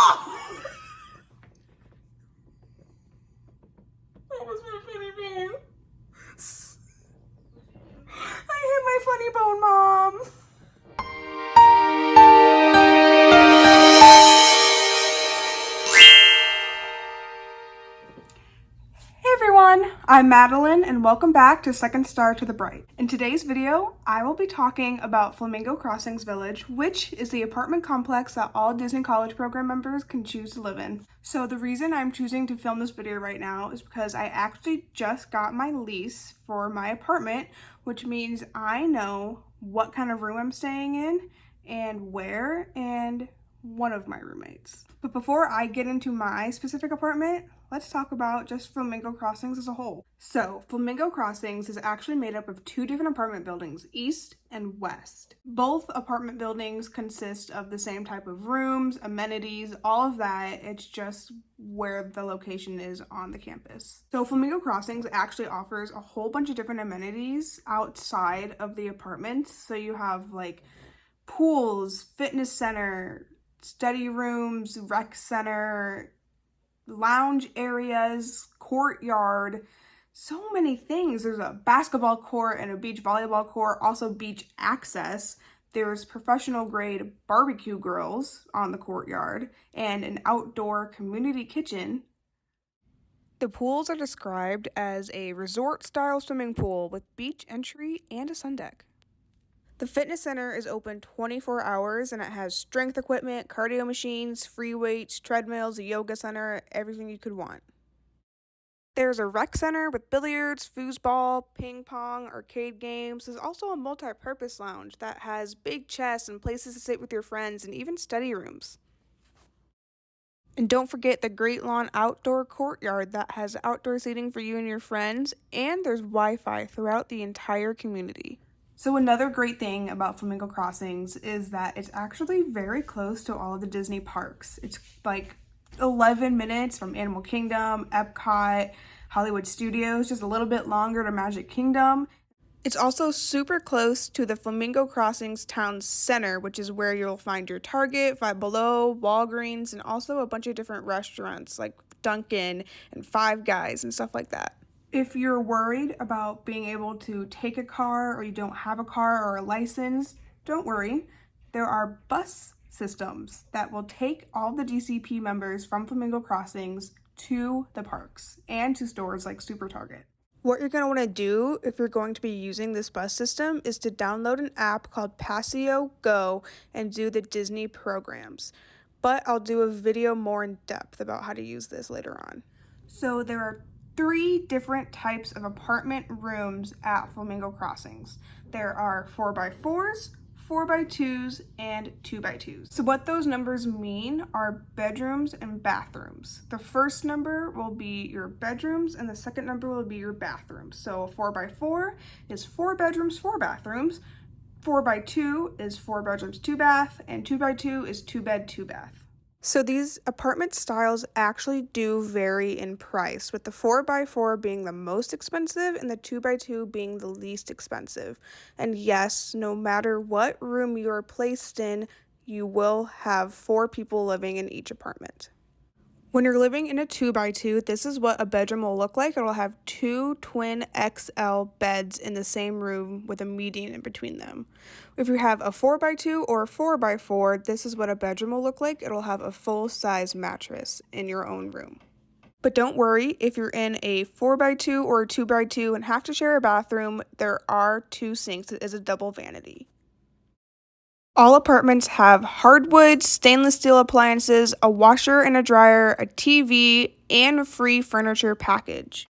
That was my funny bone. I hit my funny bone, Mom. Hey everyone, I'm Madeline and welcome back to Second Star to the Bright. In today's video, I will be talking about Flamingo Crossings Village, which is the apartment complex that all Disney College Program members can choose to live in. So the reason I'm choosing to film this video right now is because I actually just got my lease for my apartment, which means I know what kind of room I'm staying in and where and one of my roommates. But before I get into my specific apartment, let's talk about just Flamingo Crossings as a whole. So Flamingo Crossings is actually made up of two different apartment buildings, east and west. Both apartment buildings consist of the same type of rooms, amenities, all of that. It's just where the location is on the campus. So Flamingo Crossings actually offers a whole bunch of different amenities outside of the apartments. So you have like pools, fitness center, study rooms, rec center, lounge areas, courtyard, so many things. There's a basketball court and a beach volleyball court, also beach access. There's professional grade barbecue grills on the courtyard and an outdoor community kitchen. The pools are described as a resort style swimming pool with beach entry and a sun deck. The fitness center is open 24 hours and it has strength equipment, cardio machines, free weights, treadmills, a yoga center, everything you could want. There's a rec center with billiards, foosball, ping pong, arcade games. There's also a multi-purpose lounge that has big chests and places to sit with your friends and even study rooms. And don't forget the Great Lawn outdoor courtyard that has outdoor seating for you and your friends, and there's Wi-Fi throughout the entire community. So another great thing about Flamingo Crossings is that it's actually very close to all of the Disney parks. It's like 11 minutes from Animal Kingdom, Epcot, Hollywood Studios, just a little bit longer to Magic Kingdom. It's also super close to the Flamingo Crossings Town Center, which is where you'll find your Target, Five Below, Walgreens, and also a bunch of different restaurants like Dunkin' and Five Guys and stuff like that. If you're worried about being able to take a car or you don't have a car or a license, don't worry. There are bus systems that will take all the DCP members from Flamingo Crossings to the parks and to stores like Super Target. What you're going to want to do if you're going to be using this bus system is to download an app called Passio Go and do the Disney programs. But I'll do a video more in depth about how to use this later on. So there are 3 different types of apartment rooms at Flamingo Crossings. There are 4x4s, 4x2s, and 2x2s. So what those numbers mean are bedrooms and bathrooms. The first number will be your bedrooms and the second number will be your bathrooms. So a 4x4 is 4 bedrooms, 4 bathrooms. 4x2 is 4 bedrooms, 2 bath, and 2x2 is 2 bed, 2 bath. So these apartment styles actually do vary in price, with the 4x4 being the most expensive and the 2x2 being the least expensive. And yes, no matter what room you are placed in, you will have 4 people living in each apartment. When you're living in a 2x2, this is what a bedroom will look like. It will have 2 twin XL beds in the same room with a median in between them. If you have a 4x2 or a 4x4, this is what a bedroom will look like. It'll have a full-size mattress in your own room. But don't worry, if you're in a 4x2 or a 2x2 and have to share a bathroom, there are 2 sinks. It is a double vanity. All apartments have hardwood, stainless steel appliances, a washer and a dryer, a TV, and a free furniture package.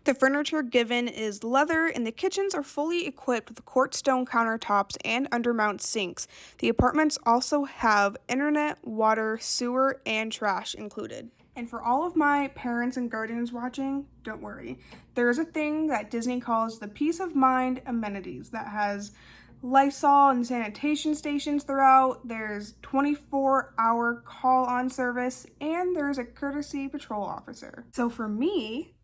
The furniture given is leather, and the kitchens are fully equipped with quartz stone countertops and undermount sinks. The apartments also have internet, water, sewer, and trash included. And for all of my parents and guardians watching, don't worry. There is a thing that Disney calls the peace of mind amenities that has Lysol and sanitation stations throughout. There's 24-hour call-on service, and there's a courtesy patrol officer. So for me,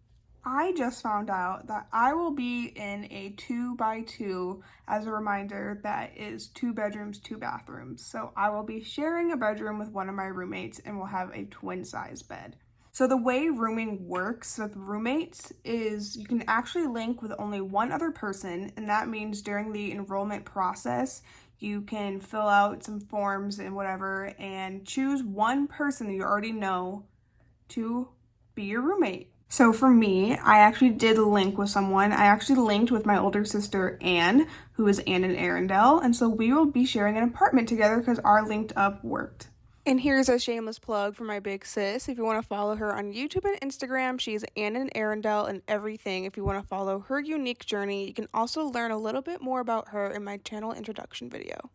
I just found out that I will be in a 2x2. As a reminder, that is 2 bedrooms, 2 bathrooms. So I will be sharing a bedroom with one of my roommates and we'll have a twin size bed. So the way rooming works with roommates is you can actually link with only one other person, and that means during the enrollment process, you can fill out some forms and whatever and choose one person that you already know to be your roommate. So for me, I actually did link with someone. I actually linked with my older sister, Anne, who is Anne in Arundel, and so we will be sharing an apartment together because our linked up worked. And here's a shameless plug for my big sis. If you want to follow her on YouTube and Instagram, she's Anne in Arundel and everything. If you want to follow her unique journey, you can also learn a little bit more about her in my channel introduction video.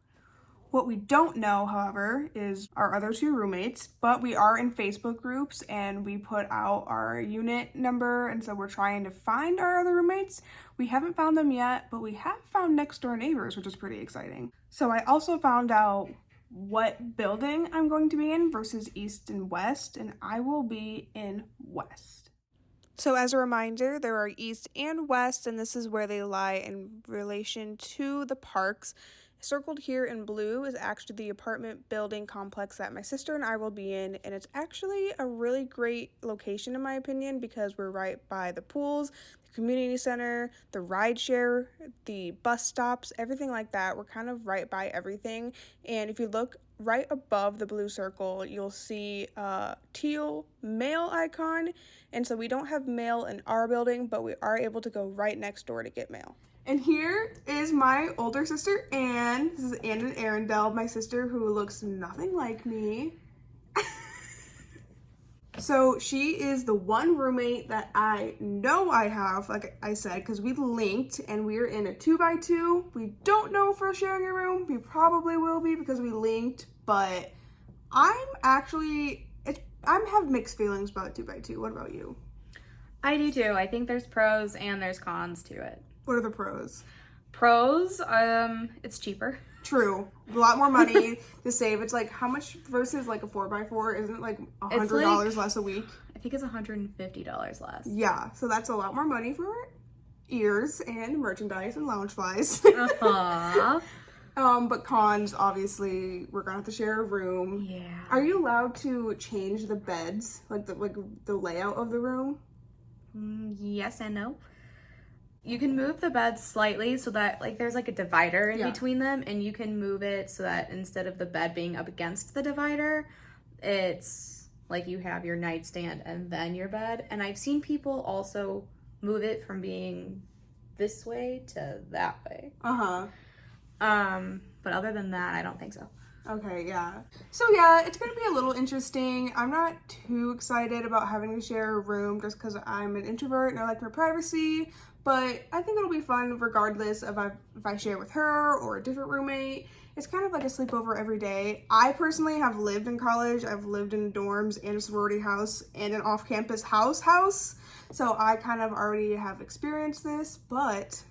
What we don't know, however, is our other 2 roommates, but we are in Facebook groups and we put out our unit number, and so we're trying to find our other roommates. We haven't found them yet, but we have found next door neighbors, which is pretty exciting. So I also found out what building I'm going to be in versus east and west, and I will be in west. So as a reminder, there are east and west, and this is where they lie in relation to the parks. Circled here in blue is actually the apartment building complex that my sister and I will be in, and it's actually a really great location in my opinion because we're right by the pools, the community center, the rideshare, the bus stops, everything like that. We're kind of right by everything, and if you look right above the blue circle, you'll see a teal mail icon, and so we don't have mail in our building, but we are able to go right next door to get mail. And here is my older sister, Anne. This is Anne in Arundel, my sister who looks nothing like me. So she is the one roommate that I know I have, like I said, because we linked and we're in a 2x2. We don't know if we're sharing a room. We probably will be because we linked, but I have mixed feelings about 2x2. What about you? I do too. I think there's pros and there's cons to it. What are the pros? Pros, it's cheaper. True. A lot more money to save. It's like how much versus like a 4x4? Isn't it like $100 less a week? I think it's $150 less. Yeah, so that's a lot more money for ears and merchandise and lounge flies. But cons, obviously, we're gonna have to share a room. Yeah. Are you allowed to change the beds, like the layout of the room? Yes and no. You can move the beds slightly so that like there's like a divider in between them, and you can move it so that instead of the bed being up against the divider, it's like you have your nightstand and then your bed. And I've seen people also move it from being this way to that way. But other than that, I don't think so. Okay, yeah. So yeah, it's gonna be a little interesting. I'm not too excited about having to share a room just because I'm an introvert and I like my privacy, but I think it'll be fun regardless of if I share with her or a different roommate. It's kind of like a sleepover every day. I personally have lived in college. I've lived in dorms and a sorority house and an off-campus house. So I kind of already have experienced this, but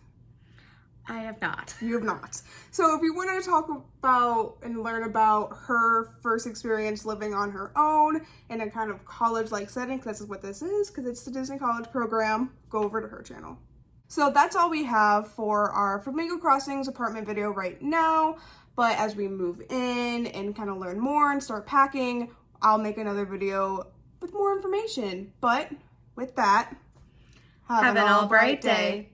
I have not. You have not. So if you wanted to talk about and learn about her first experience living on her own in a kind of college-like setting, because this is what this is, because it's the Disney College program, go over to her channel. So that's all we have for our Flamingo Crossings apartment video right now. But as we move in and kind of learn more and start packing, I'll make another video with more information. But with that, have an all bright day.